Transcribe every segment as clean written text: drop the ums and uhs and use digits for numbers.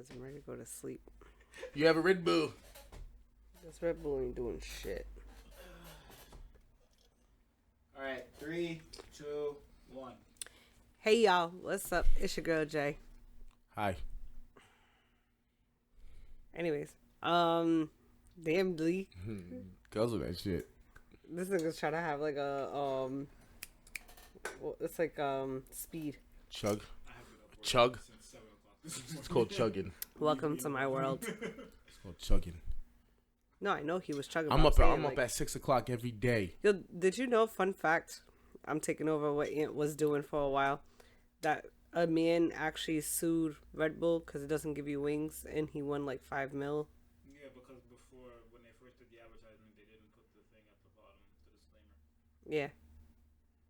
because I'm ready to go to sleep. You have a Red Bull. This Red Bull ain't doing shit. All right, 3, 2, 1. Hey y'all, what's up? It's your girl Jay. Hi. Anyways, damn Lee. Girls with that shit. This nigga's trying to have like a it's like speed. Chug. Chug. It's called chugging. Welcome to my world. It's called chugging. No, I know he was chugging. I'm up at 6 o'clock every day. Yo, did you know? Fun fact. I'm taking over what Ant was doing for a while. That a man actually sued Red Bull because it doesn't give you wings, and he won like $5 million. Yeah, because before when they first did the advertisement, they didn't put the thing at the bottom, the disclaimer. Yeah.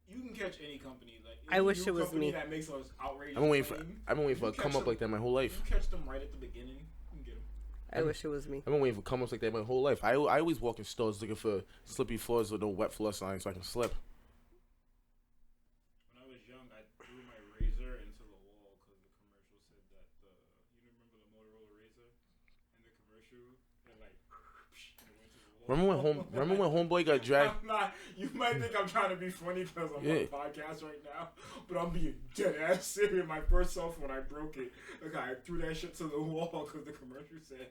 You can catch any company like. I wish it was me. That makes us outrageous. I've been waiting for a come up like that my whole life. You catch them right at the beginning. You can get them. I wish it was me. I've been waiting for come ups like that my whole life. I always walk in stores looking for slippy floors with no wet floor signs so I can slip. When I was young, I threw my razor into the wall because the commercial said that you remember the Motorola razor in the commercial? And like, it went to the wall. Remember when Homeboy got dragged? You might think I'm trying to be funny because I'm on a podcast right now, but I'm being dead ass serious. My first cell phone, I broke it. Like I threw that shit to the wall because the commercial said it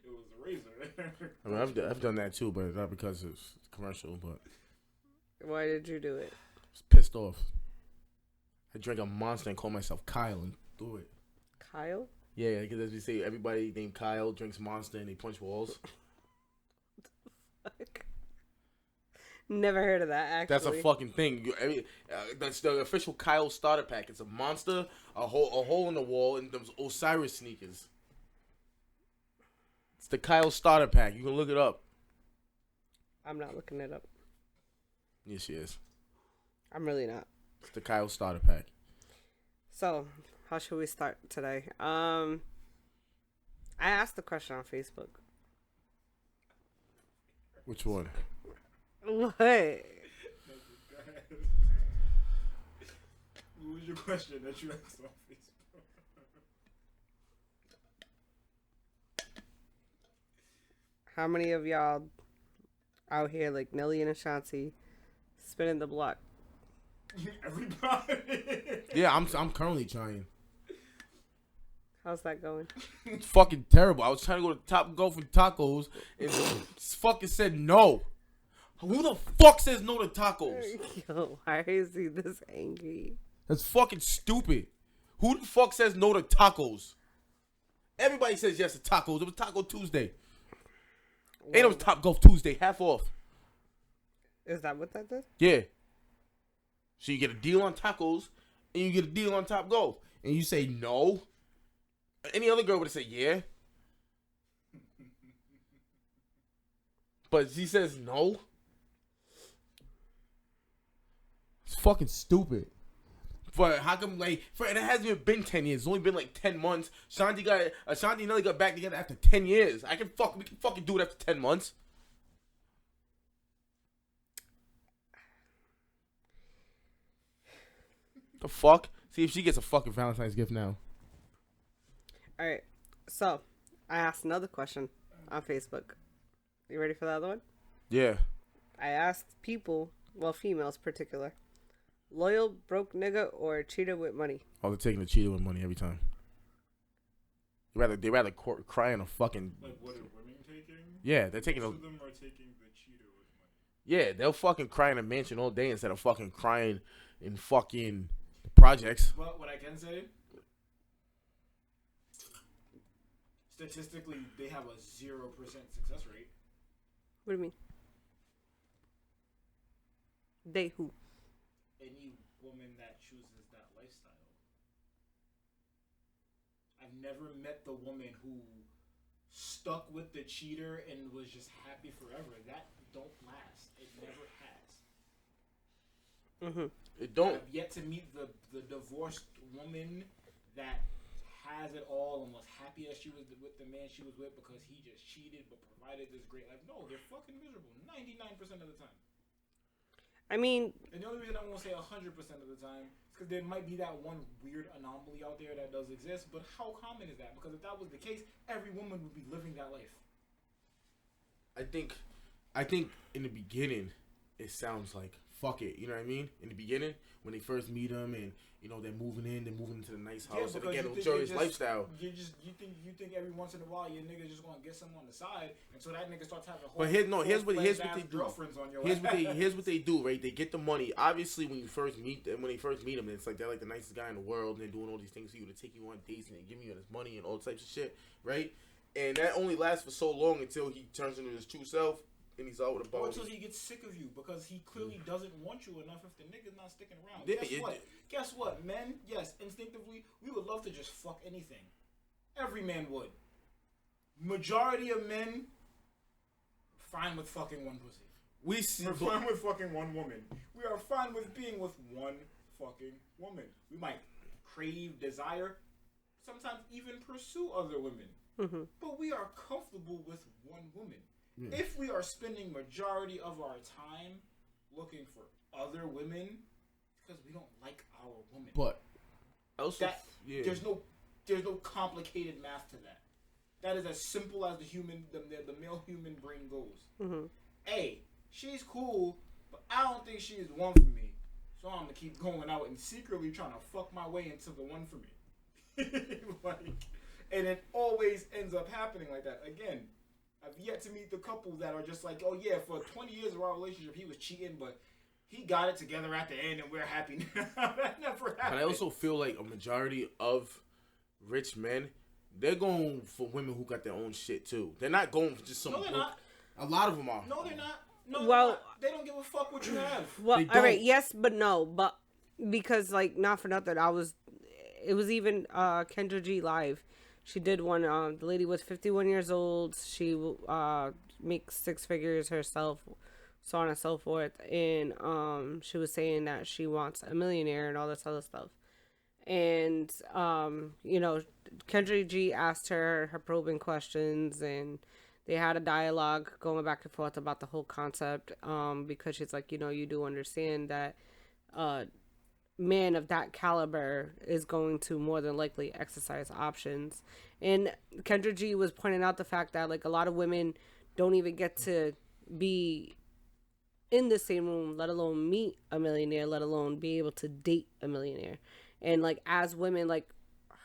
was a razor. I mean, I've done that too, but not because it's commercial. But Why did you do it? I was pissed off. I drank a Monster and called myself Kyle and threw it. Kyle? Yeah, because as we say, everybody named Kyle drinks Monster and they punch walls. Fuck. Never heard of that, actually. That's a fucking thing. That's the official Kyle starter pack. It's a Monster, a hole in the wall, and those Osiris sneakers. It's the Kyle starter pack. You can look it up. I'm not looking it up. Yes, she is. I'm really not. It's the Kyle starter pack. So, how should we start today? I asked the question on Facebook. Which one? What? What was your question that you asked on Facebook? How many of y'all out here like Nelly and Ashanti spinning the block? Everybody. Yeah, I'm currently trying. How's that going? It's fucking terrible. I was trying to go to Top Golf and Tacos, and fucking said no. Who the fuck says no to tacos? Yo, why is he this angry? That's fucking stupid. Who the fuck says no to tacos? Everybody says yes to tacos. It was Taco Tuesday. And it was Top Golf Tuesday, half off. Is that what that does? Yeah. So you get a deal on tacos, and you get a deal on Top Golf. And you say no. Any other girl would have said yeah. But she says no. It's fucking stupid. But how come, like, it hasn't even been 10 years. It's only been like 10 months. Ashanti and Nelly got back together after 10 years. We can fucking do it after 10 months. The fuck? See if she gets a fucking Valentine's gift now. Alright, so I asked another question on Facebook. You ready for the other one? Yeah. I asked people, well, females particular, loyal broke nigga or cheater with money? Oh, they're taking the cheater with money every time. They rather cry in a fucking. Like what are women taking? Yeah, they're taking. Most of them are taking the cheater with money. Yeah, they'll fucking cry in a mansion all day instead of fucking crying in fucking projects. Well, what I can say, statistically, they have a 0% success rate. What do you mean? They who? Any woman that chooses that lifestyle. I've never met the woman who stuck with the cheater and was just happy forever. That don't last. It never has. Mm-hmm. It don't. I've yet to meet the divorced woman that has it all and was happy as she was with the man she was with because he just cheated but provided this great life. No, they're fucking miserable 99% of the time. I mean, And the only reason I won't say 100% of the time is because there might be that one weird anomaly out there that does exist. But how common is that? Because if that was the case, every woman would be living that life. I think, I think in the beginning, it sounds like fuck it. You know what I mean? In the beginning, when they first meet him, and you know they're moving into the nice house, and they get a luxurious lifestyle. You think every once in a while your nigga just gonna get someone on the side, and so that nigga starts having a whole. But here's what they do. Here's what they do. Right? They get the money. Obviously, when they first meet them, it's like they're like the nicest guy in the world, and they're doing all these things for you to take you on dates, and they're giving you this money and all types of shit. Right? And that only lasts for so long until he turns into his true self and he's out with a ball. Or until he gets sick of you because he clearly doesn't want you enough if the nigga's not sticking around. Yeah, Guess what? Men, yes, instinctively, we would love to just fuck anything. Every man would. Majority of men, fine with fucking one pussy. We're fine with fucking one woman. We are fine with being with one fucking woman. We might crave, desire, sometimes even pursue other women. mm-hmm. But we are comfortable with one woman. Yeah. If we are spending majority of our time looking for other women, it's because we don't like our woman. But also, there's no complicated math to that. That is as simple as the male human brain goes. Mm-hmm. Hey, she's cool, but I don't think she is one for me. So I'm gonna keep going out and secretly trying to fuck my way into the one for me. And it always ends up happening like that. Again, I've yet to meet the couple that are just like, oh yeah, for 20 years of our relationship, he was cheating, but he got it together at the end, and we're happy now. That never happened. But I also feel like a majority of rich men, they're going for women who got their own shit too. They're not going for just some. No, they're not. A lot of them are. No, they're not. No, Well, they don't give a fuck what you have. Well, all right, yes, but no, but because like not for nothing, it was even Kendra G live. She did one. The lady was 51 years old. She makes 6 figures herself, so on and so forth. And she was saying that she wants a millionaire and all this other stuff. And you know, Kendra G asked her probing questions, and they had a dialogue going back and forth about the whole concept. Because she's like, you know, you do understand that man of that caliber is going to more than likely exercise options. And Kendra G was pointing out the fact that like a lot of women don't even get to be in the same room, let alone meet a millionaire, let alone be able to date a millionaire. And like as women like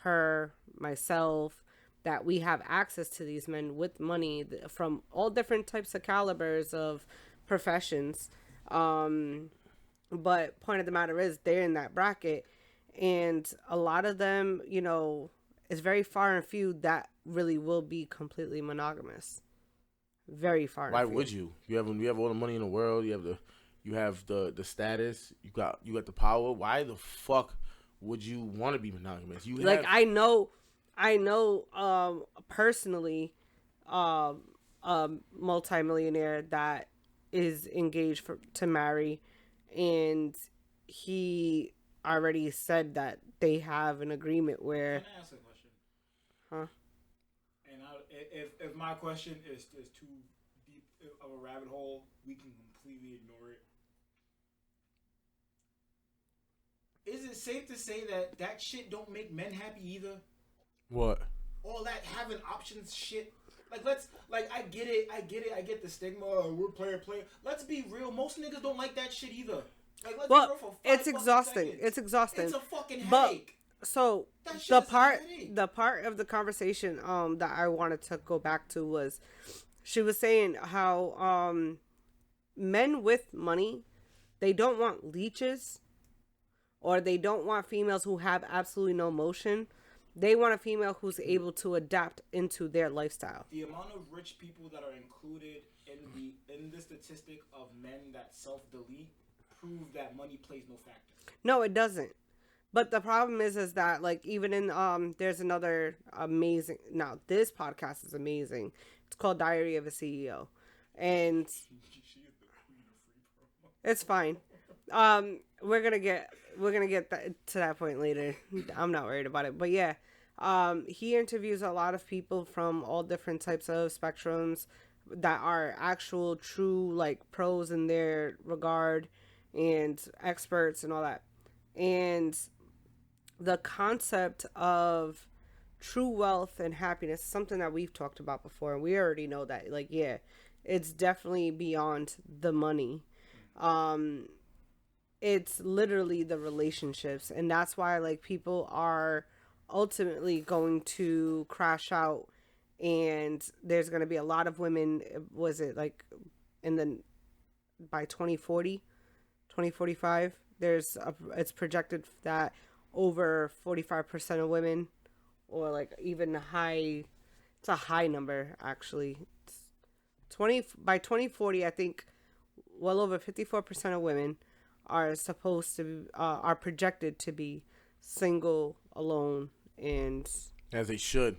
her, myself, that we have access to these men with money from all different types of calibers of professions. But point of the matter is they're in that bracket, and a lot of them, you know, it's very far and few that really will be completely monogamous. Very far. Why would you? You have all the money in the world. You have the status. You got the power. Why the fuck would you want to be monogamous? I know personally a multimillionaire that is engaged to marry, and he already said that they have an agreement where. Can I ask a question? Huh? And if my question is too deep of a rabbit hole, we can completely ignore it. Is it safe to say that shit don't make men happy either? What? All that having options shit. I get it. I get the stigma. We're player. Let's be real. Most niggas don't like that shit either. Like, let's be real for 5 it's exhausting. seconds. It's exhausting. It's a fucking headache. So the part of the conversation that I wanted to go back to was she was saying how men with money, they don't want leeches, or they don't want females who have absolutely no motion. They want a female who's able to adapt into their lifestyle. The amount of rich people that are included in the statistic of men that self-delete prove that money plays no factor. No, it doesn't. But the problem is that like even in there's another amazing, now this podcast is amazing. It's called Diary of a CEO, and it's fine. We're gonna get to that point later. I'm not worried about it, but yeah, he interviews a lot of people from all different types of spectrums that are actual true like pros in their regard, and experts and all that. And the concept of true wealth and happiness is something that we've talked about before. We already know that, like, yeah, it's definitely beyond the money. Um, it's literally the relationships, and that's why like people are ultimately going to crash out, and there's going to be a lot of women. Was it like in the by 2040, 2045? It's projected that over 45% of women, or like even high, it's a high number actually. It's 20 by 2040, I think well over 54% of women are supposed to are projected to be single, alone, and as they should.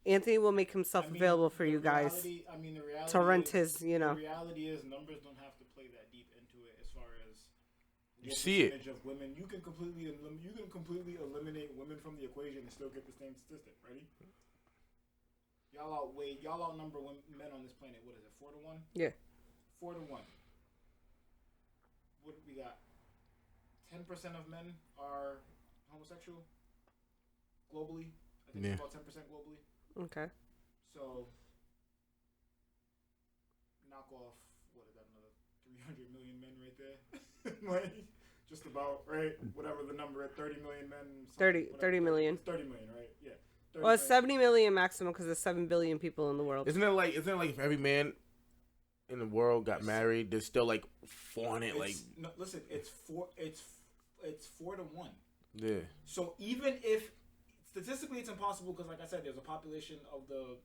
Anthony will make himself available for you guys to rent his. The reality is numbers don't have to play that deep into it as far as you see it. Of women, you can completely eliminate women from the equation and still get the same statistic. Ready? Y'all outnumber men on this planet. What is it? 4-1? Yeah. 4-1. What we got? 10% of men are homosexual globally. I think it's about 10% globally. Okay. So knock off, what is that, another 300 million men right there? Like, just about, right? Whatever the number at 30 million men. 30 million. 30 million, right? Yeah. Well, it's 70 million maximum because there's 7 billion people in the world. Isn't it like if every man in the world got married, there's still like 400 like. No, listen, it's 4-1. Yeah. So even if statistically it's impossible because, like I said, there's a population of the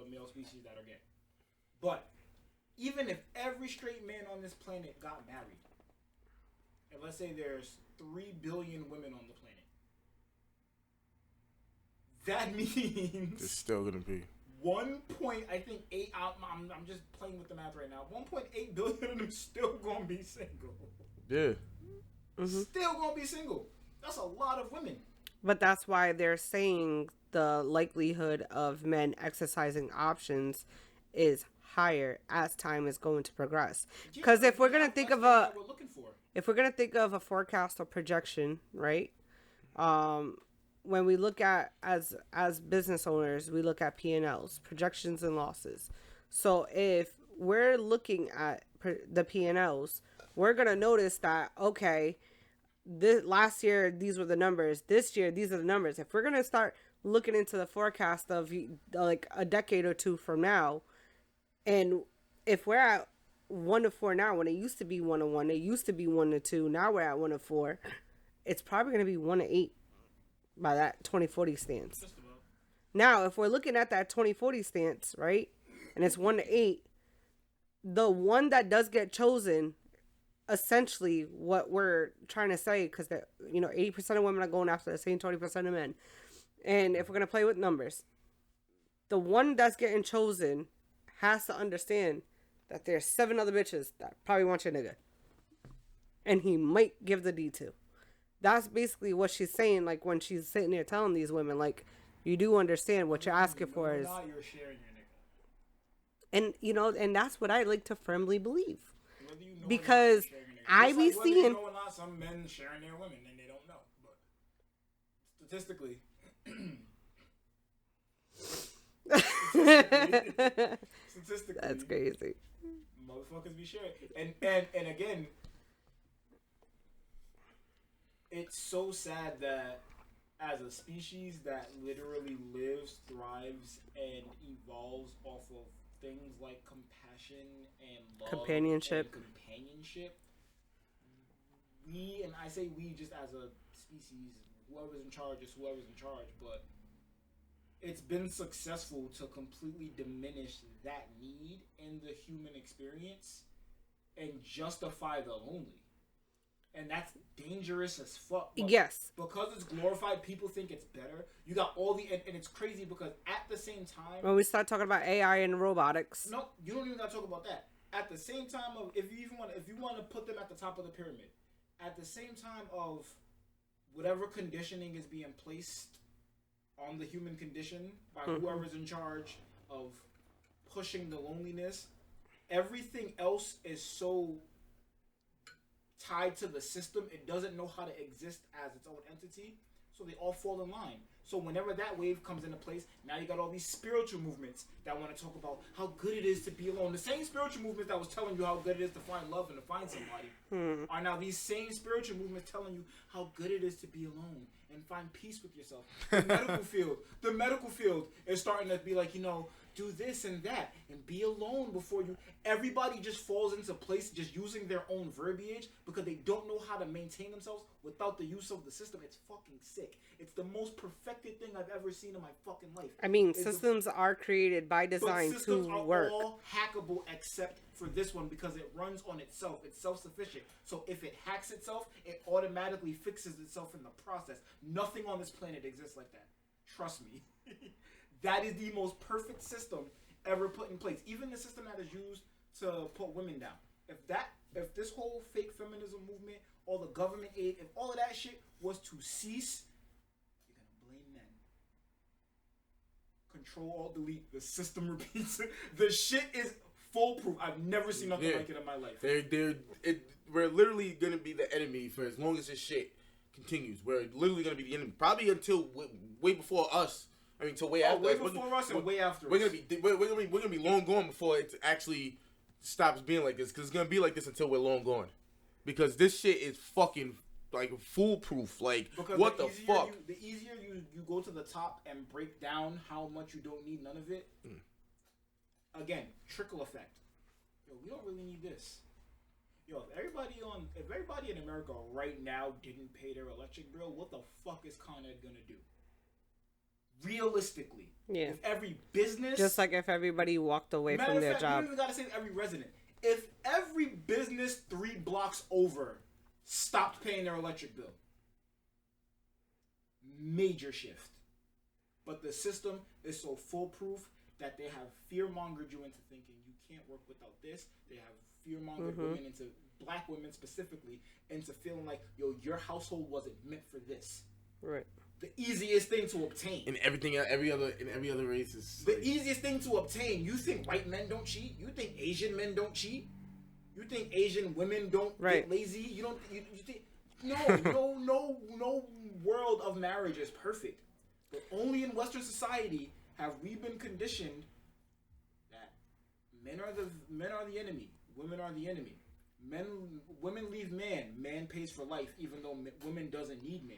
male species that are gay. But even if every straight man on this planet got married, and let's say there's 3 billion women on the planet, that means there's still gonna be 1.8. I'm just playing with the math right now. 1.8 billion of them still gonna be single. Yeah. Mm-hmm. Still gonna be single. That's a lot of women. But that's why they're saying the likelihood of men exercising options is higher as time is going to progress. Because if we're gonna think of a forecast or projection, right? When we look at as business owners, we look at P&Ls, projections and losses. So if we're looking at the P&Ls, we're gonna notice that okay, this last year these were the numbers, this year these are the numbers. If we're gonna start looking into the forecast of like a decade or two from now, and if we're at 1-4 now, when it used to be 1-1, it used to be 1-2, now we're at 1-4, it's probably gonna be 1-8 by that 2040 stance. Now, if we're looking at that 2040 stance, right, and it's 1-8, the one that does get chosen, essentially what we're trying to say, because 80% of women are going after the same 20% of men, and if we're gonna play with numbers, the one that's getting chosen has to understand that there's 7 other bitches that probably want your nigga, and he might give the D to. That's basically what she's saying, like, when she's sitting there telling these women, like, you do understand what you're asking for is... You're sharing your nigga. And that's what I like to firmly believe. Because I be seeing... some men sharing their women, and they don't know. But statistically... statistically... That's crazy. Motherfuckers be sharing. And again... It's so sad that as a species that literally lives, thrives, and evolves off of things like compassion and love, companionship. We, and I say we just as a species, whoever's in charge is whoever's in charge, but it's been successful to completely diminish that need in the human experience and justify the lonely. And that's dangerous as fuck. But yes. Because it's glorified, people think it's better. You got all the... And it's crazy because at the same time... When we start talking about AI and robotics... No, you don't even got to talk about that. At the same time of... If you want to put them at the top of the pyramid, at the same time of whatever conditioning is being placed on the human condition by whoever's in charge of pushing the loneliness, everything else is so tied to the system, it doesn't know how to exist as its own entity, so they all fall in line. So whenever that wave comes into place, now you got all these spiritual movements that want to talk about how good it is to be alone. The same spiritual movement that was telling you how good it is to find love and to find somebody are now these same spiritual movements telling you how good it is to be alone and find peace with yourself. The medical field is starting to be like, do this and that and be alone before you. Everybody just falls into place just using their own verbiage because they don't know how to maintain themselves without the use of the system. It's fucking sick. It's the most perfected thing I've ever seen in my fucking life. I mean, systems are created by design to work. All hackable except for this one because it runs on itself. It's self-sufficient. So if it hacks itself, it automatically fixes itself in the process. Nothing on this planet exists like that. Trust me. That is the most perfect system ever put in place. Even the system that is used to put women down. If this whole fake feminism movement, all the government aid, if all of that shit was to cease, you're gonna blame men. Control, Alt, Delete. The system repeats it. The shit is foolproof. I've never seen nothing like it in my life. We're literally gonna be the enemy for as long as this shit continues. We're literally gonna be the enemy, probably until way before us. I mean, till way after way before us and way after us. We're gonna be long gone before it actually stops being like this. Because it's gonna be like this until we're long gone. Because this shit is fucking like foolproof. Like, because what the fuck? The easier you go to the top and break down how much you don't need none of it. Again, trickle effect. Yo, we don't really need this. Yo, if everybody in America right now didn't pay their electric bill, what the fuck is Con Ed gonna do? Realistically, if every business, just like if everybody walked away from their job, you even gotta say every resident. If every business 3 blocks over stopped paying their electric bill, major shift. But the system is so foolproof that they have fear-mongered you into thinking you can't work without this. They have fear-mongered women into black women specifically into feeling like, yo, your household wasn't meant for this. Right. The easiest thing to obtain. In every other race is the easiest thing to obtain. You think white men don't cheat? You think Asian men don't cheat? You think Asian women don't get lazy? You don't. You think no world of marriage is perfect. But only in Western society have we been conditioned that men are the enemy, women are the enemy. Women leave man pays for life, even though women doesn't need man.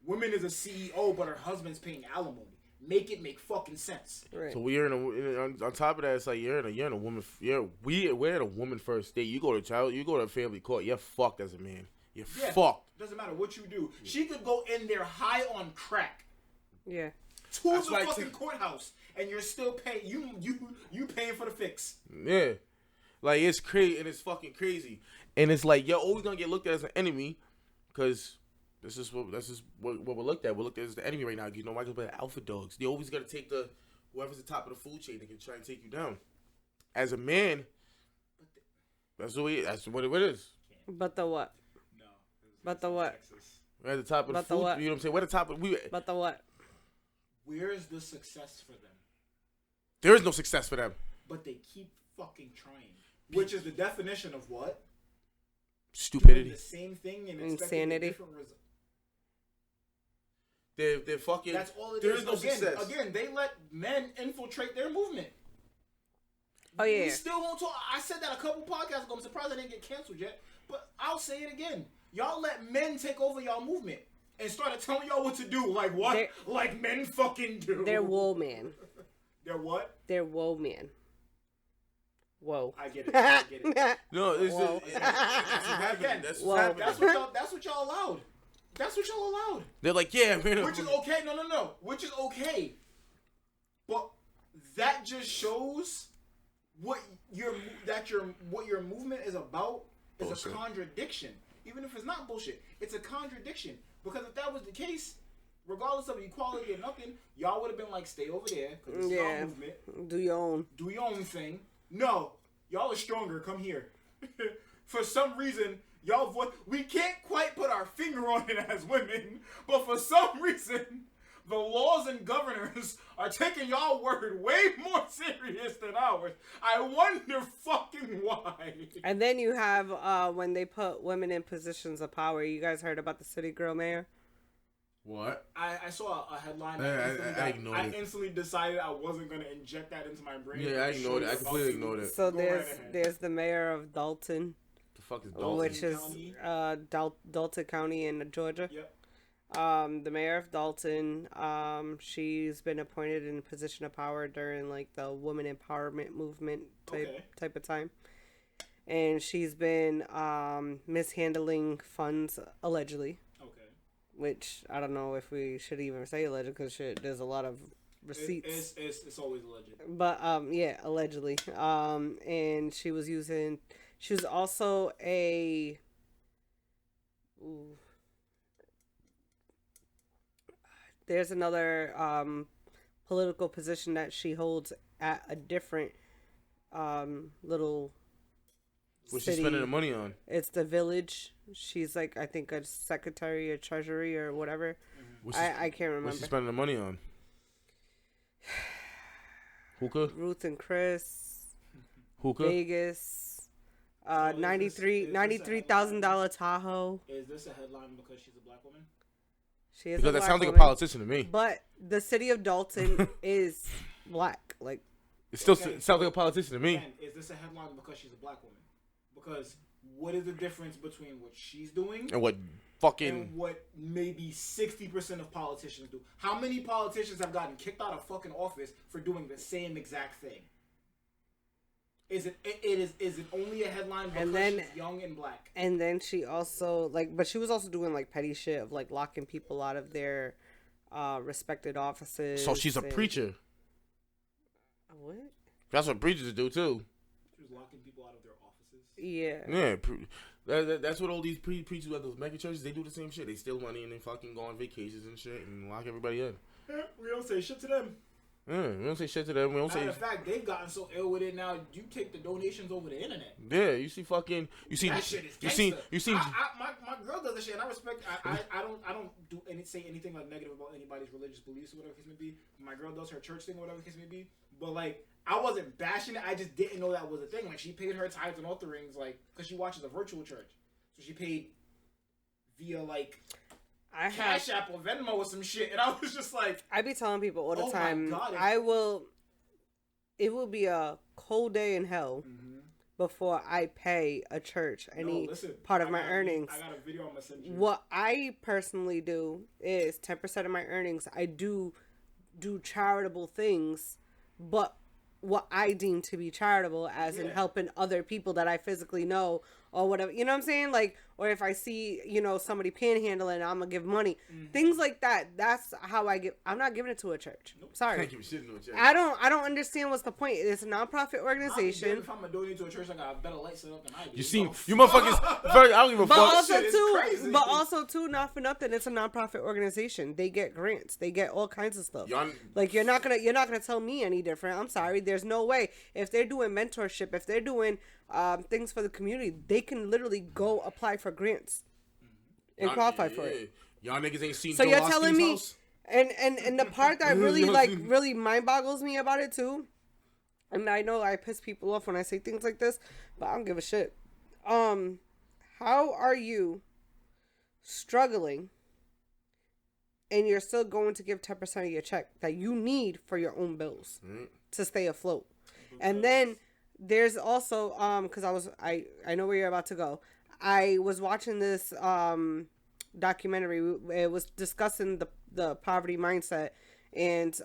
Woman is a CEO, but her husband's paying alimony. Make it make fucking sense. Right. So we're on top of that. It's like you're in a woman. We're at a woman first date. You go to a family court. You're fucked as a man. You're fucked. Doesn't matter what you do. Yeah. She could go in there high on crack. Yeah. To the fucking courthouse, and you're still paying. You paying for the fix. Yeah. Like, it's crazy, and it's fucking crazy, and it's like you're always gonna get looked at as an enemy, because. This is what we're looked at. We're looked at as the enemy right now. You know why? Because we're the alpha dogs. They always got to take whoever's the top of the food chain. They can try and take you down. As a man, that's what it is. But the what? No. But the what? We're at the top of the food. You know what I'm saying? We're at the top of But the what? Where's the success for them? There is no success for them. But they keep fucking trying. Which is the definition of what? Stupidity. Doing the same thing and insanity. Different results. They're fucking. That's all it is. There is no success. Again, they let men infiltrate their movement. Oh yeah. We still won't talk. I said that a couple podcasts ago. I'm surprised I didn't get canceled yet. But I'll say it again. Y'all let men take over y'all movement and started telling y'all what to do. Like what? Like men fucking do. They're woe man. They're what? They're woe man. Whoa. I get it. No, it's again. That's what y'all allowed. That's what y'all allowed. They're like, yeah, man. Which is okay. No. Which is okay. But that just shows what your movement is about is bullshit. A contradiction. Even if it's not bullshit, it's a contradiction. Because if that was the case, regardless of equality or nothing, y'all would have been like, stay over there because it's our movement. Do your own thing. No, y'all are stronger. Come here. For some reason, we can't quite put our finger on it as women, but for some reason, The laws and governors are taking y'all word way more serious than ours. I wonder fucking why. And then you have when they put women in positions of power. You guys heard about the city girl mayor? What? I saw a headline. I instantly decided I wasn't going to inject that into my brain. Yeah, I ignored it. I completely ignored it. So there's the mayor of Dalton. The fuck is Dalton? Which is Dalton County in Georgia. Yep. The mayor of Dalton, she's been appointed in a position of power during like the woman empowerment movement type of time. And she's been mishandling funds allegedly. Okay. Which I don't know if we should even say alleged because there's a lot of receipts. It's always alleged. But yeah, allegedly. And she was also a there's another political position that she holds at a different little What's she spending the money on? It's the village. She's like, I think, a secretary or treasury or whatever. I can't remember. What's she spending the money on? Hookah? Ruth and Chris. Hookah? Vegas. $93,000 Tahoe. Is this a headline because she's a black woman? She is because a black that sounds woman, like a politician to me. But the city of Dalton is black. Like, it still sounds like a politician to me. Again, is this a headline because she's a black woman? Because what is the difference between what she's doing and what maybe 60% of politicians do? How many politicians have gotten kicked out of fucking office for doing the same exact thing? Is it only a headline because she's young and black? And then she also but she was also doing like petty shit of like locking people out of their respected offices. So she's a preacher. What? That's what preachers do too. She was locking people out of their offices. Yeah. That's what all these preachers at those mega churches, they do the same shit. They steal money and then fucking go on vacations and shit and lock everybody in. Yeah, we don't say shit to them. We don't say shit to them. We don't say. Matter of fact, they've gotten so ill with it now. You take the donations over the internet. Yeah, you see that shit is gangster. You see. My girl does that shit, and I respect. I don't say anything like negative about anybody's religious beliefs or whatever the case may be. My girl does her church thing or whatever the case may be. But like, I wasn't bashing it. I just didn't know that was a thing. Like, she paid her tithes and offerings, like, because she watches a virtual church, so she paid via like. Cash App or Venmo or some shit, and I was just like, I be telling people all the time, my God, it will be a cold day in hell before I pay a church part of my earnings. I got a video I'm gonna send you. What I personally do is 10% of my earnings. I do charitable things, but what I deem to be charitable, as in helping other people that I physically know or whatever, you know what I'm saying? Like, or if I see, somebody panhandling, I'm gonna give money. Things like that. That's how I give. I'm not giving it to a church. Nope. Sorry. Can't give shit to a church. I don't understand what's the point. It's a nonprofit organization. If I'm gonna donate to a church, I got a better light set up than I do. You motherfuckers. I don't give a fuck. But also too, not for nothing, it's a nonprofit organization. They get grants. They get all kinds of stuff. Like, you're not gonna tell me any different. I'm sorry. There's no way. If they're doing mentorship, if they're doing things for the community, they can literally go apply for grants and qualify for it. Y'all niggas ain't seen. So you're telling me, and the part that really really mind boggles me about it too, and I know I piss people off when I say things like this, but I don't give a shit. How are you struggling and you're still going to give 10% of your check that you need for your own bills to stay afloat? And then there's also because I know where you're about to go. I was watching this documentary. It was discussing the poverty mindset, and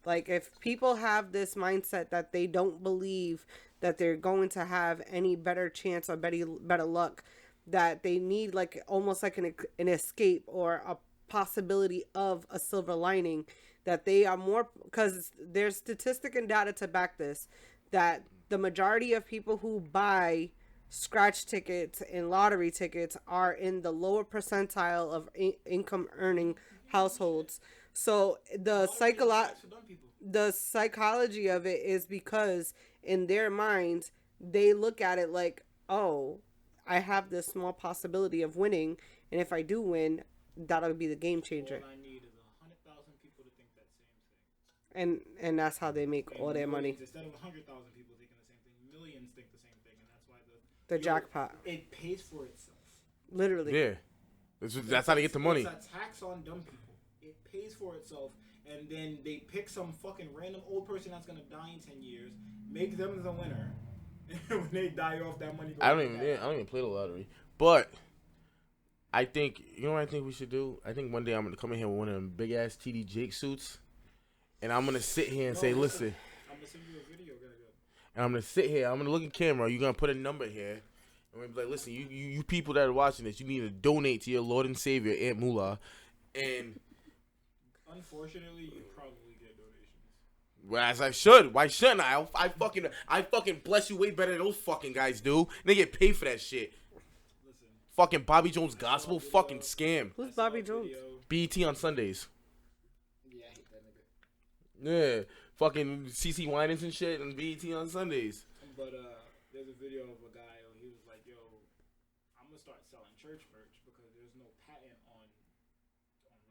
like, if people have this mindset that they don't believe that they're going to have any better chance or better luck, that they need like almost like an escape or a possibility of a silver lining, that they are more, because there's statistic and data to back this, that the majority of people who buy scratch tickets and lottery tickets are in the lower percentile of income earning households. So the psychology of it is because in their minds, they look at it like, oh, I have this small possibility of winning, and if I do win, that'll be the game changer. All I need is 100,000 people And that's how they make all their money. Instead of 100,000 people thinking the same thing, millions think the same thing, and that's why The jackpot. It pays for itself. Literally. Yeah. That's how they get the money. It's a tax on dumb people. It pays for itself, and then they pick some fucking random old person that's gonna die in 10 years, make them the winner, and when they die off, that money goes. I don't even play the lottery, but I think what I think we should do. I think one day I'm gonna come in here with one of them big ass TD Jake suits, and I'm gonna sit here and say, listen. I'm gonna send you a video, and I'm gonna sit here. I'm gonna look at camera. You're gonna put a number here. And we're gonna be like, listen, you people that are watching this, you need to donate to your Lord and Savior, Aunt Moolah. And unfortunately, you probably get donations. Well, as I should. Why shouldn't I? I fucking bless you way better than those fucking guys do. They get paid for that shit. Listen, fucking Bobby Jones gospel fucking scam. Who's Bobby Jones? BET on Sundays. Yeah, I hate that nigga. Yeah, fucking CC Winans and shit and BET on Sundays. But there's a video of a guy. He was like, "Yo, I'm gonna start selling church merch because there's no patent on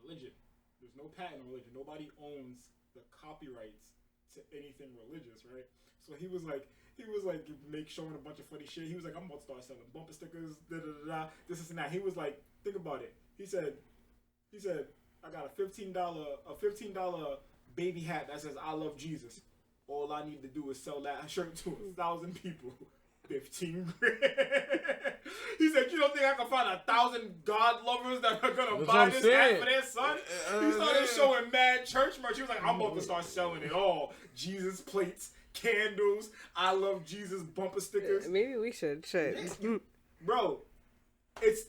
religion. There's no patent on religion. Nobody owns the copyrights to anything religious, right?" So he was like, showing a bunch of funny shit. He was like, "I'm about to start selling bumper stickers, this and that." He was like, think about it. He said, I got a $15 baby hat that says "I love Jesus." All I need to do is sell that shirt to 1,000 people. 15 grand. He said, "You don't think I can find 1,000 God lovers that are gonna buy this hat for their son?" He started showing mad church merch. He was like, "I'm about to start selling it all. Jesus plates, candles, I love Jesus bumper stickers." Maybe we should. Bro, it's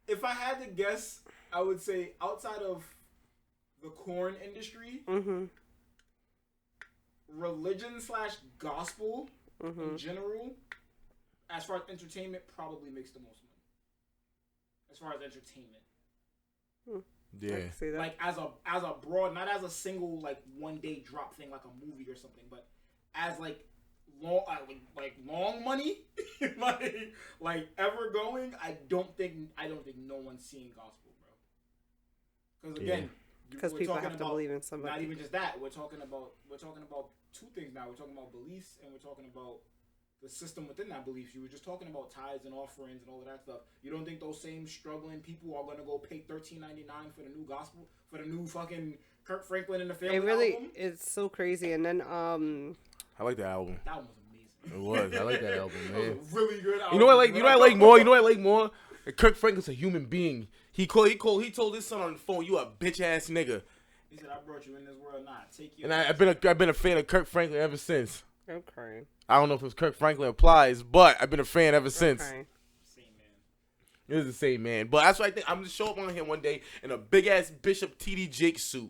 if I had to guess, I would say outside of the corn industry, religion / gospel in general, as far as entertainment, probably makes the most money. As far as entertainment, yeah, like as a broad, not as a single like one day drop thing like a movie or something, but as like long money, like ever going. I don't think no one's seeing gospel, bro. Because again. Because people have to believe in somebody. Not even just that. We're talking about two things now. We're talking about beliefs, and we're talking about the system within that belief. You were just talking about tithes and offerings and all of that stuff. You don't think those same struggling people are gonna go pay $13.99 for the new gospel, for the new fucking Kirk Franklin and the Family album? It's so crazy. And then I like that album. That one was amazing. It was. I like that album, man. It was a really good album. You know what I like more? You know what I like more? Kirk Franklin's a human being. He told his son on the phone, "You a bitch ass nigga." He said, "I brought you in this world, nah, take you." And I've been a fan of Kirk Franklin ever since. I'm crying. I don't know if it's Kirk Franklin applies, but I've been a fan ever since. Same man. It was the same man. But that's what I think. I'm gonna show up on here one day in a big ass Bishop TD Jake suit.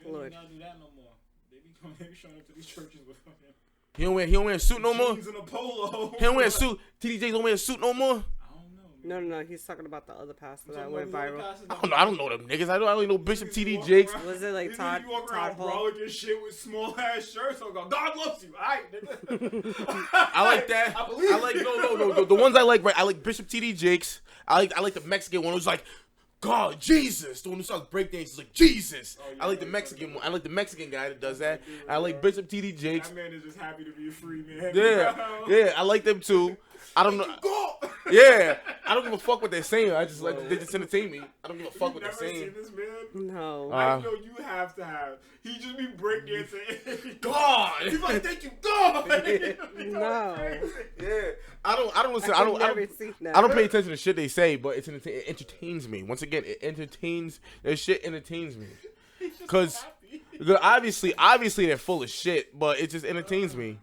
You don't gotta do that no more. They be showing up to these churches with fucking. He don't wear a suit no more. Jeans and a polo. He don't wear a suit. TD Jakes don't wear a suit no more. No. He's talking about the other pastor that went viral. I don't know them niggas. I only know Bishop TD Jakes. Was it like Todd Hall? Brolic shit with small ass shirts. So God loves you. Alright, nigga. I like that. I like no. The ones I like, right? I like Bishop TD Jakes. I like the Mexican one who's like, "God, Jesus." The one who starts breakdancing is like, "Jesus." I like the Mexican one. I like the Mexican guy that does that. I like Bishop TD Jakes. That man is just happy to be a free man. Yeah. I like them too. I don't know. Yeah, I don't give a fuck what they're saying. I just like they just entertain me. I don't give a fuck what they're saying. Seen this man? No. I know you have to have. He just be breakdancing. God. He's like, "Thank you, God." No. Yeah. I don't listen. I don't pay attention to shit they say, but it entertains me. Once again, it entertains. Their shit entertains me. Because obviously they're full of shit, but it just entertains me.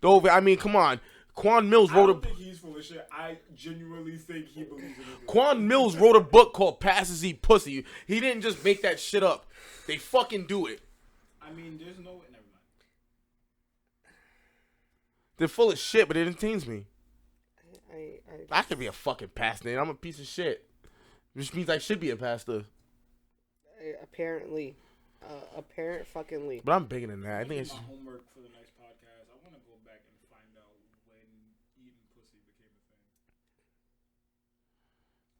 Though I mean, come on. Quan Mills wrote I don't think he's full of shit. I genuinely think he believes in it. Quan Mills wrote a book called Passes Eat Pussy. He didn't just make that shit up. They fucking do it. I mean, there's no way. Never mind. They're full of shit, but it entertains me. I could be a fucking pastor, and I'm a piece of shit. Which means I should be a pastor. Apparently. Fuckingly. But I'm bigger than that. I think it's my homework for the next podcast. I want to go back and find out when eating pussy became a thing.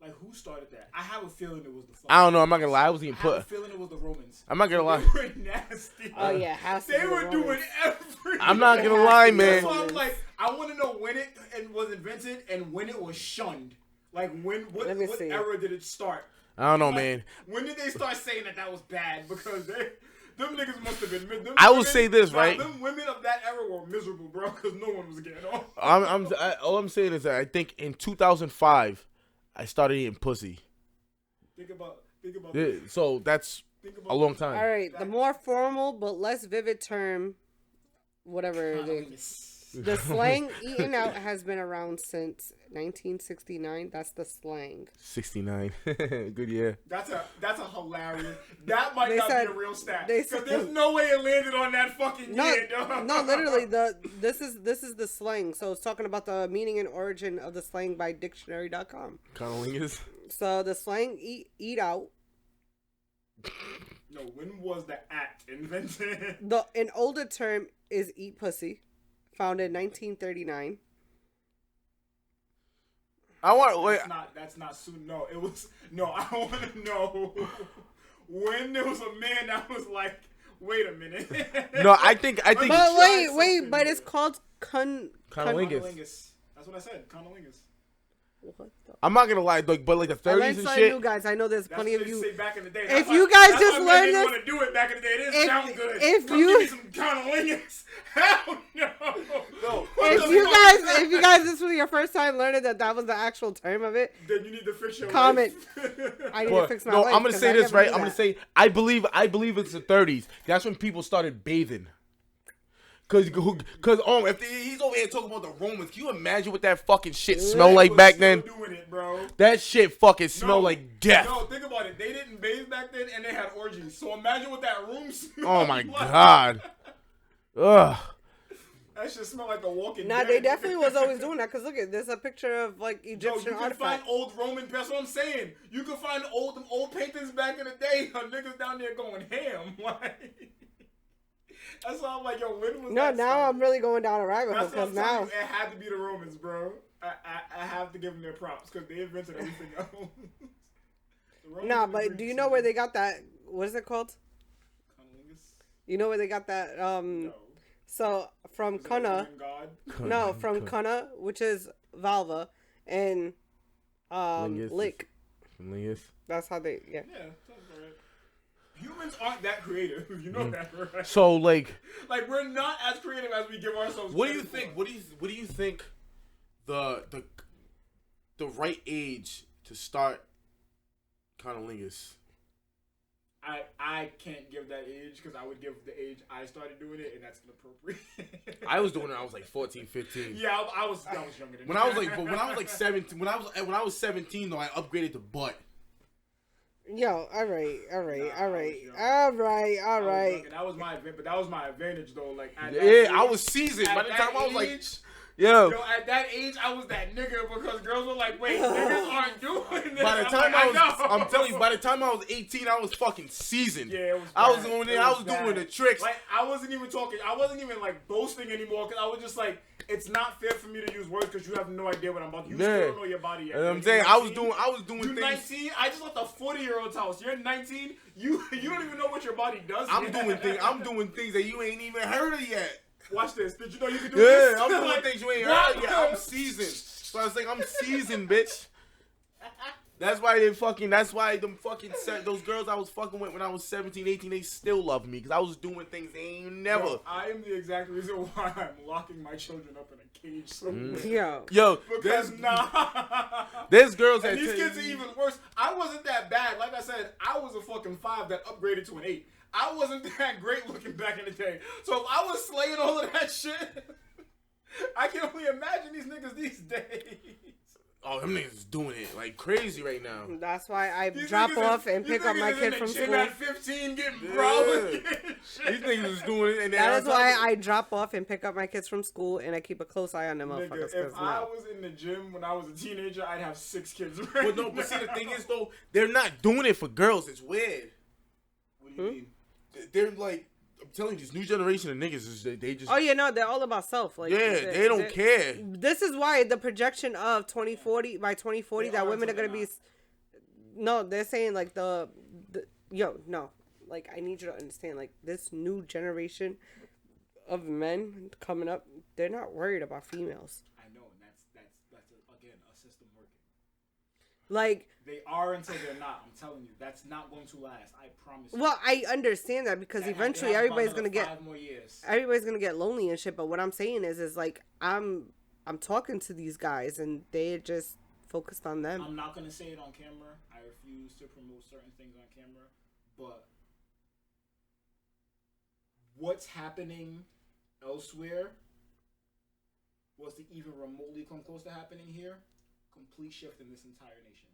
Like, who started that? I have a feeling it was the. I don't know. I'm not gonna lie. I was eating pussy. I have a feeling it was the Roman I'm not gonna lie. They were nasty. Oh yeah, house. They were doing everything. I'm not gonna lie, man. That's why I'm like, I want to know when it was invented and when it was shunned. Like what era did it start? I don't know, like, man. When did they start saying that was bad? Because them niggas must have been. I will say this, right? Them women of that era were miserable, bro, because no one was getting off. All I'm saying is that I think in 2005, I started eating pussy. Think about. Yeah, so that's a long time. All right, the more formal but less vivid term, whatever it is. The slang eaten out has been around since 1969. That's the slang. 69. Good year. That's a hilarious. That might not be a real stat. Because there's no way it landed on that fucking year, dog. No, literally, this is the slang. So it's talking about the meaning and origin of the slang by dictionary.com. Conolingus. So the slang eat out. No, when was the act invented? An older term is eat pussy. Founded in 1939. I want wait. That's not soon. No, it was no. I want to know when there was a man that was like, wait a minute. No, I think. But wait, but it's called conolingus. That's what I said. Conolingus. I'm not gonna lie, but like the 30s and shit. You guys, I know there's plenty of you. Say back in the day. If you guys just learned this, want to do it back in the day. It didn't sound good. If Come you give me some conolingus. Hell no. If you guys, this was your first time learning that was the actual term of it, then you need to fix your comment. life. I need to fix my life. I'm gonna say this right. I'm gonna say I believe it's the 30s. That's when people started bathing. Cause if he's over here talking about the Romans, can you imagine what that fucking shit smelled like back then? Doing it, bro. That shit fucking smelled like death. No, think about it. They didn't bathe back then, and they had orgies. So imagine what that room smelled. Oh my god. Ugh. That shit smelled like The Walking Nah, Dead. they definitely was always doing that. Cause look at there's a picture of like Egyptian you can find old Roman. That's what I'm saying. You can find old paintings back in the day of niggas down there going ham. Like. That's why I'm like, yo, when was that? Now I'm really going down a rabbit hole because now it had to be the Romans, bro. I have to give them their props because they invented everything else. Nah, but do you know where they got that? What is it called? Conolingus? You know where they got that? No. So from Cunna, no, from Cunna, which is Valva, and Lick. Lingus. That's how they Yeah, sounds right. Humans aren't that creative, you know that, right? So like we're not as creative as we give ourselves. What do you think? What do you think the right age to start conolingus? I can't give that age because I would give the age I started doing it, and that's inappropriate. I was doing it. I was like 14, 15. Yeah, I was younger than when I was like 17. When I was 17 though, I upgraded to butt. Yo, all right. That was my advantage though. Like, I was seasoned. By the time I was like, yo, at that age, I was that nigga because girls were like, wait, niggas aren't doing this. By the time I'm telling you, by the time I was 18, I was fucking seasoned. Yeah, it was. I was going there. I was doing the tricks. Like, I wasn't even talking. I wasn't even like boasting anymore because I was just like, it's not fair for me to use words because you have no idea what I'm about to. You still don't know your body yet. I'm saying I was doing You're things. 19. I just left a 40-year-old's house. You're 19. You don't even know what your body does. I'm doing things that you ain't even heard of yet. Watch this. Did you know you could do this? Yeah, I'm doing things you ain't heard of yet. I'm seasoned. So I was like, I'm seasoned, bitch. That's why those girls I was fucking with when I was 17, 18, they still love me because I was doing things they ain't never. Yo, I am the exact reason why I'm locking my children up in a cage somewhere. Yo, because there's girls that these kids are even worse. I wasn't that bad. Like I said, I was a fucking 5 that upgraded to an 8. I wasn't that great looking back in the day. So if I was slaying all of that shit, I can only imagine these niggas these days. Oh, them niggas is doing it like crazy right now. That's why I drop off and pick up my kid from school. At 15 getting brolic. These niggas is doing it. And that is why I drop off and pick up my kids from school and I keep a close eye on them motherfuckers. If I was in the gym when I was a teenager, I'd have 6 kids. But see, the thing is though, they're not doing it for girls. It's weird. What do you mean? They're like, I'm telling you, this new generation of niggas they just. Oh yeah, no, they're all about self. Like, yeah, they don't care. This is why the projection of 2040 by 2040 that women are gonna be. No, they're saying like no. like, I need you to understand, like, this new generation of men coming up, they're not worried about females. I know, and that's again a system working. Like, they are until they're not. I'm telling you, that's not going to last. I promise you. Well, I understand that because eventually everybody's gonna get 5 more years. Everybody's gonna get lonely and shit. But what I'm saying is like I'm talking to these guys and they're just focused on them. I'm not gonna say it on camera. I refuse to promote certain things on camera. But what's happening elsewhere was to even remotely come close to happening here. Complete shift in this entire nation.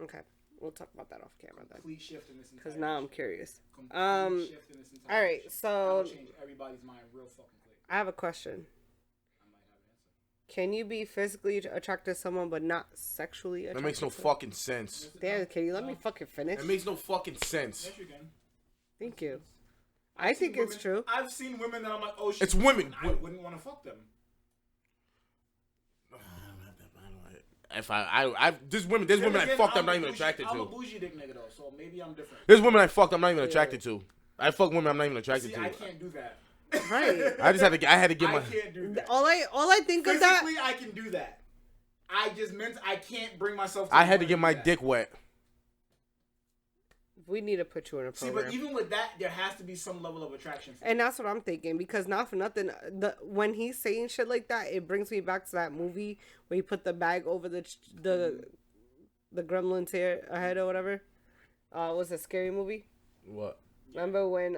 Okay, we'll talk about that off camera then. Complete shift in this entire because now nation. I'm curious. Complete shift in this entire all right, nation. so that'll change everybody's mind real fucking quick. I have a question. I might have an answer. Can you be physically attracted to someone but not sexually attracted? That makes no fucking sense. Damn, can you let me fucking finish? It makes no fucking sense. Yes, you can. Thank you. I think it's true. I've seen women that I'm like, oh shit. It's women. I wouldn't want to fuck them. If there's women I fucked I'm not even attracted to. I'm a bougie dick nigga though, so maybe I'm different. There's women I fucked I'm not even attracted to. I fuck women I'm not even attracted to. I can't do that. Right. I had to get my. I can't do that. All I think of that. Physically, I can do that. I just meant I can't bring myself. I had to get my dick wet. We need to put you in a program. See, but even with that, there has to be some level of attraction. And that's what I'm thinking because not for nothing, when he's saying shit like that, it brings me back to that movie where he put the bag over the gremlin's head or whatever. Was a scary movie. What? Remember when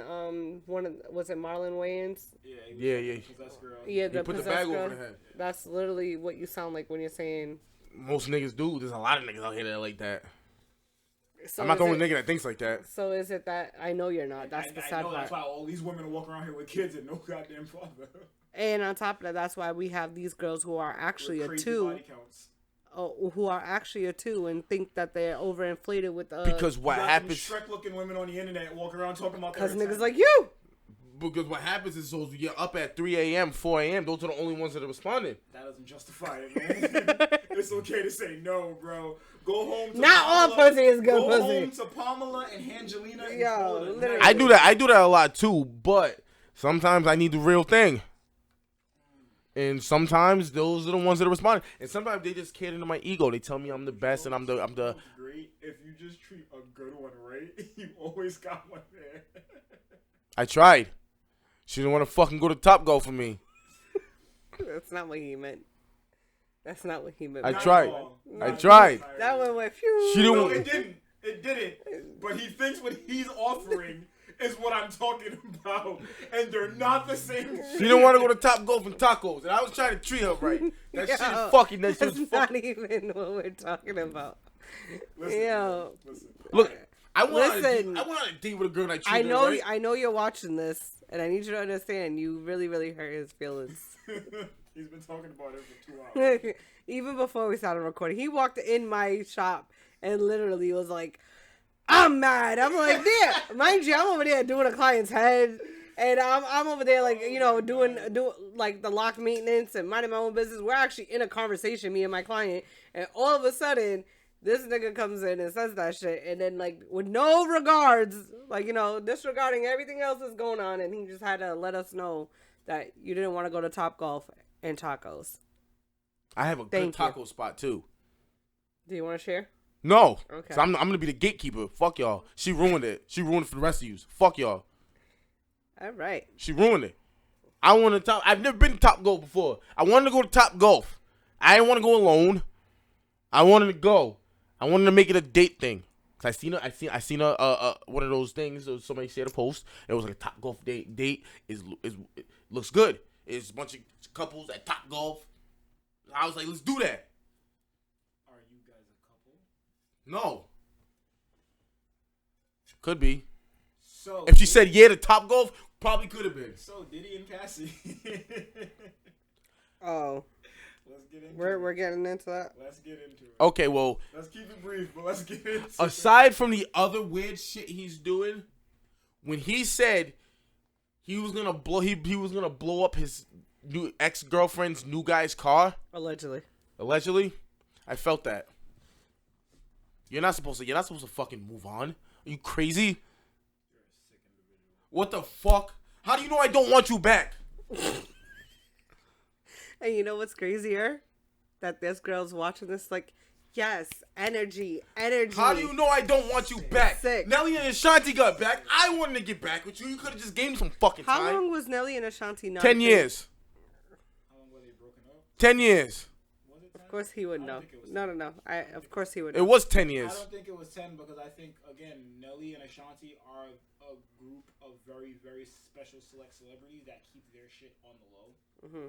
was it Marlon Wayans? Yeah. Yeah, he put the bag over the head. That's literally what you sound like when you're saying. Most niggas do. There's a lot of niggas out here that are like that. So I'm not the only nigga that thinks like that. So is it that I know you're not? That's the sad part. That's why all these women are walking around here with kids and no goddamn father. And on top of that, that's why we have these girls who are actually a 2. Who are actually a 2 and think that they're overinflated with because what happens? Shrek looking women on the internet walking around talking about because niggas like you. Because what happens is those you're up at 3 a.m., 4 a.m. Those are the only ones that are responding. That doesn't justify it, man. It's okay to say no, bro. Go home. To Not Pamela, all pussy is good pussy. Go home to Pamela and Angelina. Yo, literally. I do that a lot too. But sometimes I need the real thing. And sometimes those are the ones that are responding. And sometimes they just cater to my ego. They tell me I'm the best and I'm the. Great. If you just treat a good one right, you always got one there. I tried. She didn't want to fucking go to Top Golf for me. That's not what he meant. That's not what he meant. I tried. That one went phew. She didn't. No, it didn't. It didn't. But he thinks what he's offering is what I'm talking about, and they're not the same. She didn't want to go to Top Golf and tacos, and I was trying to treat her right. That shit is fucking. That shit is not even what we're talking about. Listen. Look. I went on a date with a girl that I treated her right. I know you're watching this, and I need you to understand. You really, really hurt his feelings. He's been talking about it for 2 hours. Even before we started recording, he walked in my shop and literally was like, "I'm mad." I'm like, "Yeah, mind you, I'm over there doing a client's head, and I'm over there like doing like the lock maintenance and minding my own business. We're actually in a conversation, me and my client, and all of a sudden." This nigga comes in and says that shit, and then, like, with no regards, like, disregarding everything else that's going on, and he just had to let us know that you didn't want to go to Top Golf and tacos. I have a good taco spot, too. Do you want to share? No. Okay. So I'm going to be the gatekeeper. Fuck y'all. She ruined it. She ruined it for the rest of you. Fuck y'all. All right. She ruined it. I've never been to Top Golf before. I wanted to go to Top Golf. I didn't want to go alone. I wanted to go. I wanted to make it a date thing. Cause I seen a one of those things. Somebody shared a post. It was like a Top Golf date. It looks good. It's a bunch of couples at Top Golf. I was like, let's do that. Are you guys a couple? No. Could be. So if she said yeah to Top Golf, probably could have been. So Diddy and Cassie. Oh. Let's get into We're getting into that. Let's get into it. Okay, well. Let's keep it brief, but let's get into it. Aside from the other weird shit he's doing, when he said he was gonna blow up his new ex-girlfriend's new guy's car. Allegedly, I felt that. You're not supposed to fucking move on. Are you crazy? What the fuck? How do you know I don't want you back? And you know what's crazier? That this girl's watching this like, yes, energy. How do you know I don't want you back? Sick. Nelly and Ashanti got back. I wanted to get back with you. You could have just gave me some fucking time. How long was Nelly and Ashanti not? 10 years. How long were they broken up? 10 years. Was it 10? Of course he would know. No. Of course he would It know. was 10 years. I don't think it was 10 because I think, again, Nelly and Ashanti are a group of very, very special select celebrities that keep their shit on the low. Mm-hmm.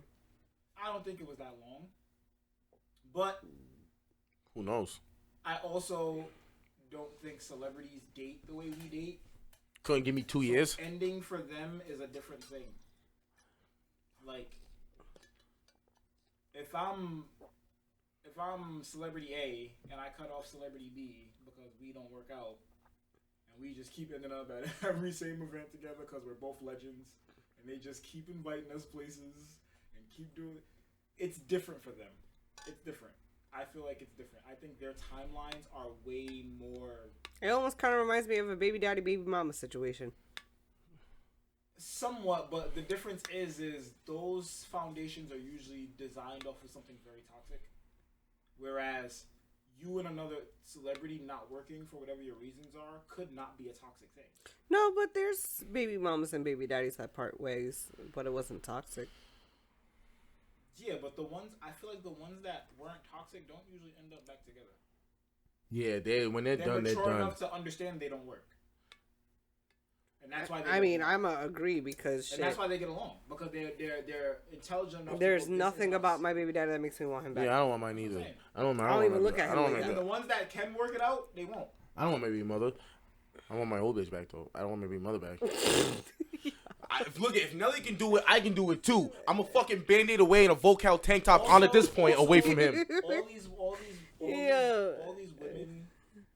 I don't think it was that long. But Who knows? I also don't think celebrities date the way we date. Couldn't give me 2 years. Ending for them is a different thing. Like, if I'm celebrity A and I cut off celebrity B because we don't work out, and we just keep ending up at every same event together because we're both legends, and they just keep inviting us places and keep doing it, it's different for them. It's different. I feel like it's different. I think their timelines are way more. It almost kind of reminds me of a baby daddy, baby mama situation. Somewhat, but the difference is those foundations are usually designed off of something very toxic. Whereas you and another celebrity not working for whatever your reasons are could not be a toxic thing. No, but there's baby mamas and baby daddies that part ways, but it wasn't toxic. Yeah, but I feel like the ones that weren't toxic don't usually end up back together. Yeah, when they're done, they're mature done. enough to understand they don't work. And that's why I'm a agree because shit. And that's why they get along because they're intelligent enough. There's nothing about my baby daddy that makes me want him back. Yeah, I don't want mine either. I don't even look at him like that. And the ones that can work it out, they won't. I don't want my baby mother. I want my old bitch back though. I don't want my baby mother back. Look, if Nelly can do it, I can do it too. I'm a fucking Band-Aid away and a Vocal tank top on at this point away from him. All these women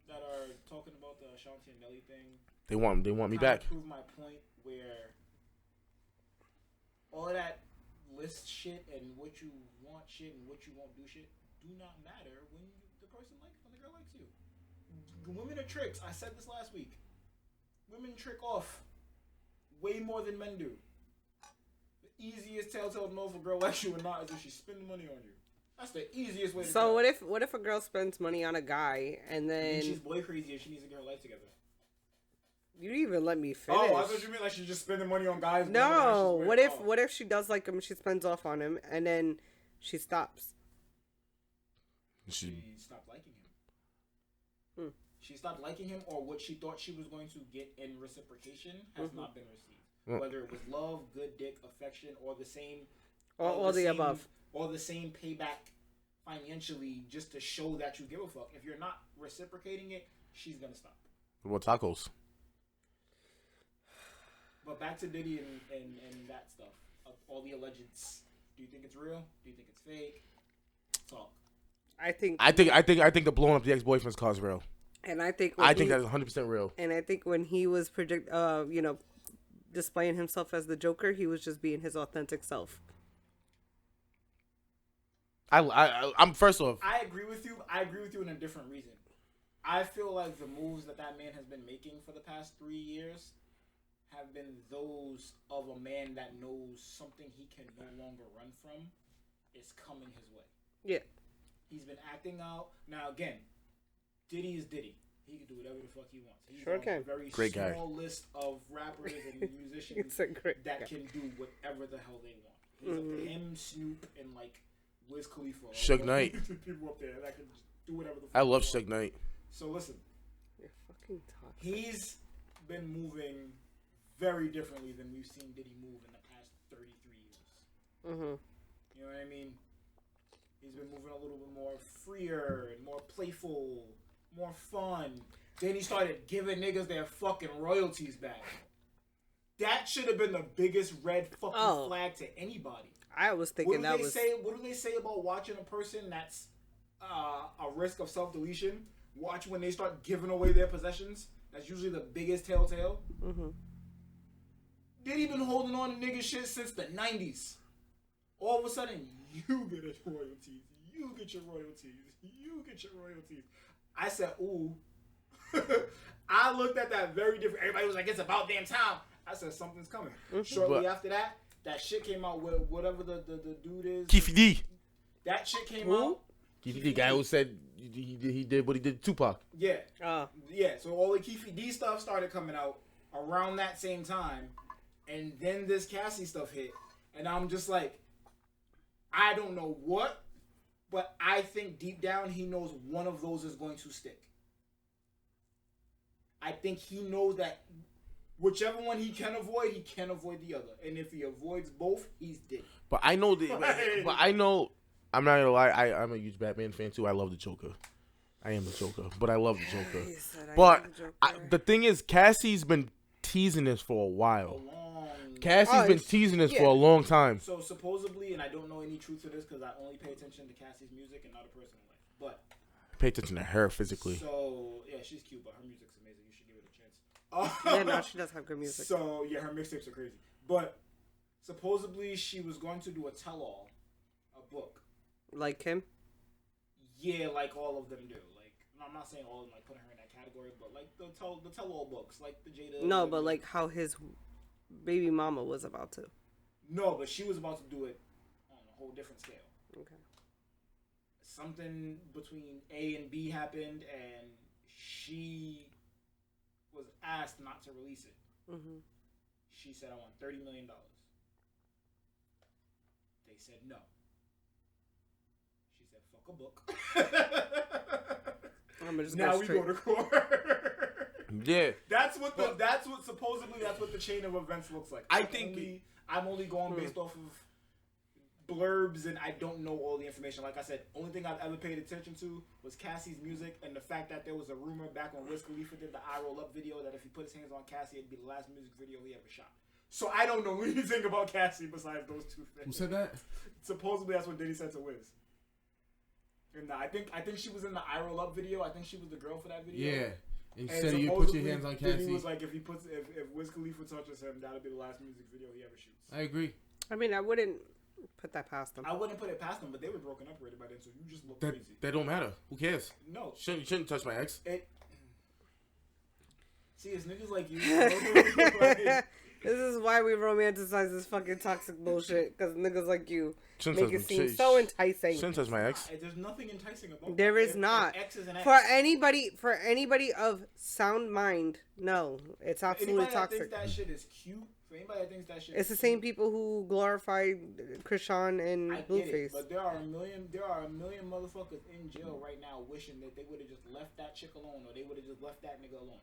that are talking about the Ashanti and Nelly thing. They want me back. Prove my point where all of that list shit and what you want shit and what you won't do shit do not matter when the girl likes you. Women are tricks. I said this last week. Women trick off way more than men do. The easiest telltale to know if a girl likes you or not is if she's spending money on you. That's the easiest way to tell. So what if a girl spends money on a guy and then she's boy crazy and she needs to get her life together? You didn't even let me finish. Oh, I thought you meant like she's just spending money on guys. No, what if she does like him, she spends off on him, and then she stops? She stopped liking him. She stopped liking him, or what she thought she was going to get in reciprocation has not been received. Whether it was love, good dick, affection, or the same, all the above, or the same payback financially, just to show that you give a fuck. If you're not reciprocating it, she's gonna stop. What about tacos? But back to Diddy and that stuff. All the allegeds. Do you think it's real? Do you think it's fake? Talk. I think the blowing up the ex-boyfriend's cause real. And I think that is 100% real. And I think when he was displaying himself as the Joker, he was just being his authentic self. I'm first off. I agree with you. I agree with you in a different reason. I feel like the moves that man has been making for the past 3 years have been those of a man that knows something he can no longer run from is coming his way. Yeah. He's been acting out. Now, again, Diddy is Diddy. He can do whatever the fuck he wants. He's on a very great small guy. List of rappers and musicians that can do whatever the hell they want. He's up to him, Snoop, and like Wiz Khalifa. Suge Knight. People up there that can just do whatever the fuck I love Suge Knight. So listen. You're fucking toxic. He's been moving very differently than we've seen Diddy move in the past 33 years. You know what I mean? He's been moving a little bit more freer and more playful, more fun. Then he started giving niggas their fucking royalties back. That should have been the biggest red fucking flag to anybody. I was thinking what do they say about watching a person that's a risk of self-deletion? Watch when they start giving away their possessions. That's usually the biggest telltale. Diddy been holding on to nigga shit since the 90s. All of a sudden, you get your royalties. You get your royalties. You get your royalties. I said, ooh. I looked at that very different. Everybody was like, it's about damn time. I said something's coming. Shortly after that, that shit came out with whatever the dude is. Keefe D. That shit came out. Keefe D, guy who said he did what he did to Tupac. Yeah. Yeah, so all the Keefe D stuff started coming out around that same time. And then this Cassie stuff hit. And I'm just like, I don't know what, but I think deep down he knows one of those is going to stick. I think he knows that whichever one he can avoid the other. And if he avoids both, he's dead. But I know I'm not gonna lie, I'm a huge Batman fan too. I love the Joker. I am the Joker, but I love the Joker. But the thing is, Cassie's been teasing this for a while. Cassie's been teasing this for a long time. So supposedly, and I don't know any truth to this because I only pay attention to Cassie's music and not her personal life. But pay attention to her physically. So yeah, she's cute, but her music's amazing. You should give it a chance. Yeah, no, she does have good music. So yeah, her mixtapes are crazy. But supposedly she was going to do a tell-all, a book. Like him? Yeah, like all of them do. Like I'm not saying all of them, like putting her in that category, but like the tell-all books, like the Jada. No, but like how his baby mama was about to. No, but she was about to do it on a whole different scale. Okay. Something between A and B happened, and she was asked not to release it. Mm-hmm. She said, "I want $30 million." They said no. She said, "Fuck a book." Now we go to court. Yeah, that's what supposedly that's what the chain of events looks like. I'm only going based off of blurbs, and I don't know all the information. Like I said, only thing I've ever paid attention to was Cassie's music and the fact that there was a rumor back when Wiz Khalifa did the I Roll Up video that if he put his hands on Cassie, it'd be the last music video he ever shot. So I don't know anything about Cassie besides those two things. Who said that? Supposedly that's what Diddy said to Wiz. And I think she was in the I Roll Up video. I think she was the girl for that video. Yeah. And said you put your hands on Cassie. He was like, if Wiz Khalifa touches him, that'll be the last music video he ever shoots. I agree. I mean, I wouldn't put that past them. I wouldn't put it past them, but they were broken up already by then, so you just look crazy. That don't matter. Who cares? No. You shouldn't touch my ex. See, it's niggas like you. This is why we romanticize this fucking toxic bullshit, because niggas like you make it seem so enticing. Shouldn't touch my ex. There's nothing enticing about there is not. Ex is an ex. For anybody of sound mind, no, it's absolutely toxic. Anybody that thinks that shit is cute, for anybody that thinks that shit it's the same people who glorify Krishan and Blueface. But there are a million motherfuckers in jail right now wishing that they would have just left that chick alone, or they would have just left that nigga alone.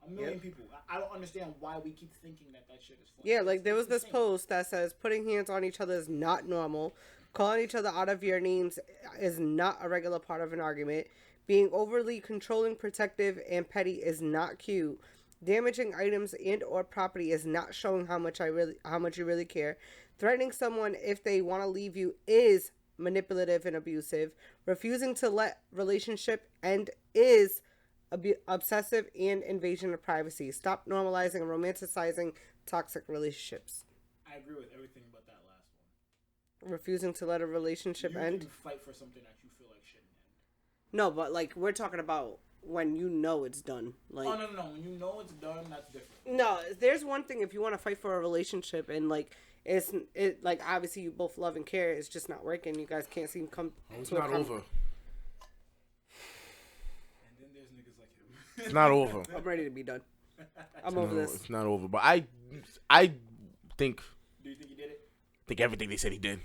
A million people. I don't understand why we keep thinking that shit is funny. Yeah, like there was this post that says putting hands on each other is not normal. Calling each other out of your names is not a regular part of an argument. Being overly controlling, protective, and petty is not cute. Damaging items and or property is not showing how much you really care. Threatening someone if they want to leave you is manipulative and abusive. Refusing to let relationship end is obsessive and invasion of privacy. Stop normalizing and romanticizing toxic relationships. I agree with everything but that last one. Refusing to let a relationship end. You can fight for something that you feel like shouldn't end. No, but like we're talking about when you know it's done. Like, oh no, when you know it's done, that's different. No, there's one thing if you want to fight for a relationship and like it's like obviously you both love and care. It's just not working. You guys can't seem come. It's not over. It's not over. I'm ready to be done. I'm over this. It's not over. But I think. Do you think he did it? I think everything they said he did.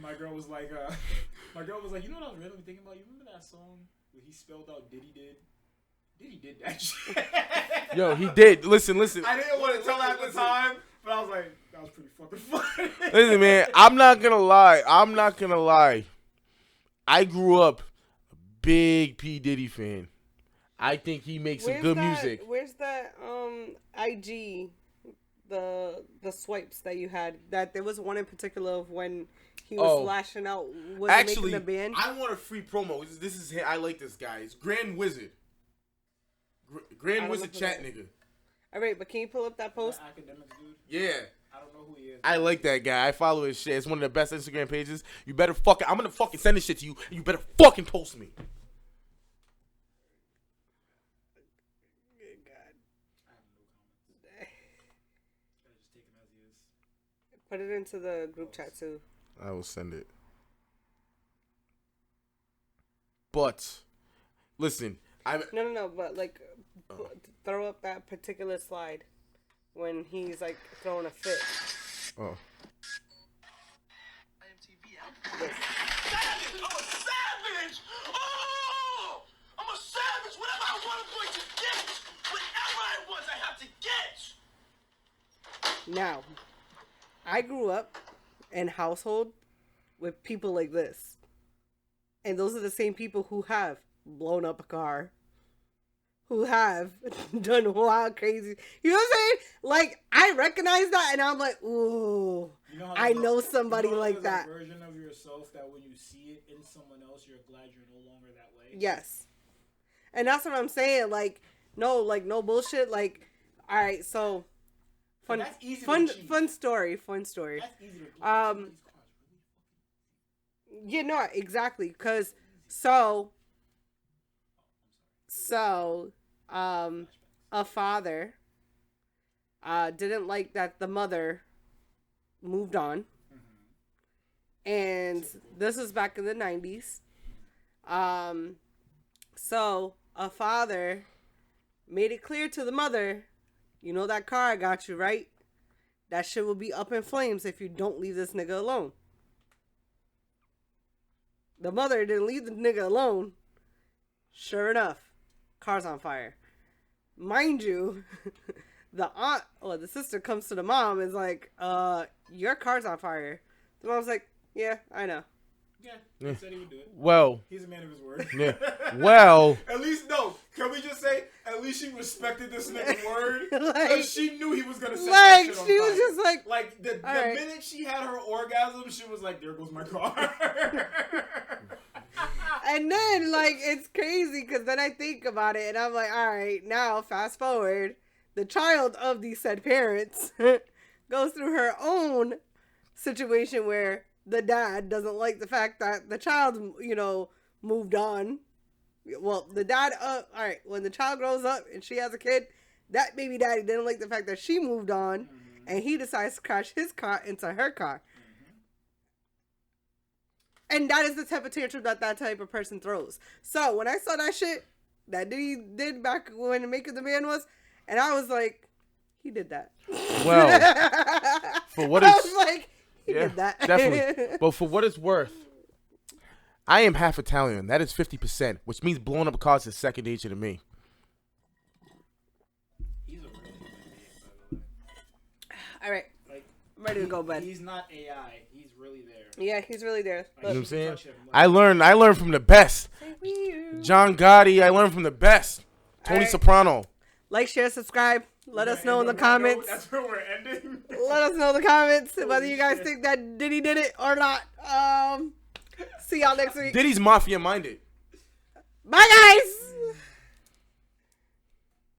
My girl was like, you know what I was really thinking about? You remember that song where he spelled out D.I.D.D.Y.D.I.D? Diddy did that shit. Yo, he did. Listen. I didn't want to tell that at the time, but I was like, that was pretty fucking funny. Listen, man, I'm not gonna lie. I grew up a big P. Diddy fan. I think he makes some good music. Where's that IG, the swipes that you had? That there was one in particular of when he was lashing out. Was actually, making the band? I want a free promo. This is I like this guy. It's Grand Wizard. Grand Wizard chat nigga. All right, but can you pull up that post? Academic dude. Yeah. I don't know who he is. I like that guy. I follow his shit. It's one of the best Instagram pages. You better I'm gonna fucking send this shit to you, and you better fucking post me. Put it into the group chat too. I will send it. But listen, No. But like, throw up that particular slide when he's like throwing a fit. Oh. Yes. Savage! I'm a savage! Oh! I'm a savage! Whatever I want, I'm going to get! Whatever I want, I have to get! Now, I grew up in a household with people like this. And those are the same people who have blown up a car. Who have done wild, crazy. You know what I'm saying? Like, I recognize that and I'm like, ooh. I know somebody like that. Version of yourself that when you see it in someone else, you're glad you're no longer that way. Yes, and that's what I'm saying. Like, no bullshit. Like, all right, so fun story. That's easy to yeah, no, exactly, because a father didn't like that the mother moved on. And this was back in the 90s. So a father made it clear to the mother, you know that car I got you, right? That shit will be up in flames if you don't leave this nigga alone. The mother didn't leave the nigga alone. Sure enough, car's on fire. Mind you, the aunt or the sister comes to the mom and is like, your car's on fire. The mom's like, yeah, I know. Yeah, he said he would do it. Well, he's a man of his word. Yeah. Well, at least no. Can we just say at least she respected this nigga's word? Like, she knew he was gonna set that shit on she fire. was just like the right. minute she had her orgasm, she was like, "There goes my car." And then like it's crazy because then I think about it and I'm like, all right, now fast forward, the child of these said parents goes through her own situation where the dad doesn't like the fact that the child, moved on. Well, the dad, all right, when the child grows up and she has a kid, that baby daddy didn't like the fact that she moved on, and he decides to crash his car into her car. And that is the type of tantrum that type of person throws. So when I saw that shit that Diddy did back when Making the Man was, and I was like, he did that. Well, for what I was like, he did that. Definitely. But for what it's worth, I am half Italian. That is 50%, which means blowing up cars is second nature to me. He's a really human being, by the way. All right. Like, I'm ready to go, bud. He's not AI. He's really there. Yeah, he's really there. You know what I'm saying? Touch him, like, I learned from the best. John Gotti, I learned from the best. Tony right. Soprano. Like, share, subscribe. Let us know in the comments. That's where we're ending. Let us know in the comments whether you guys think that Diddy did it or not. See y'all next week. Diddy's mafia minded. Bye, guys.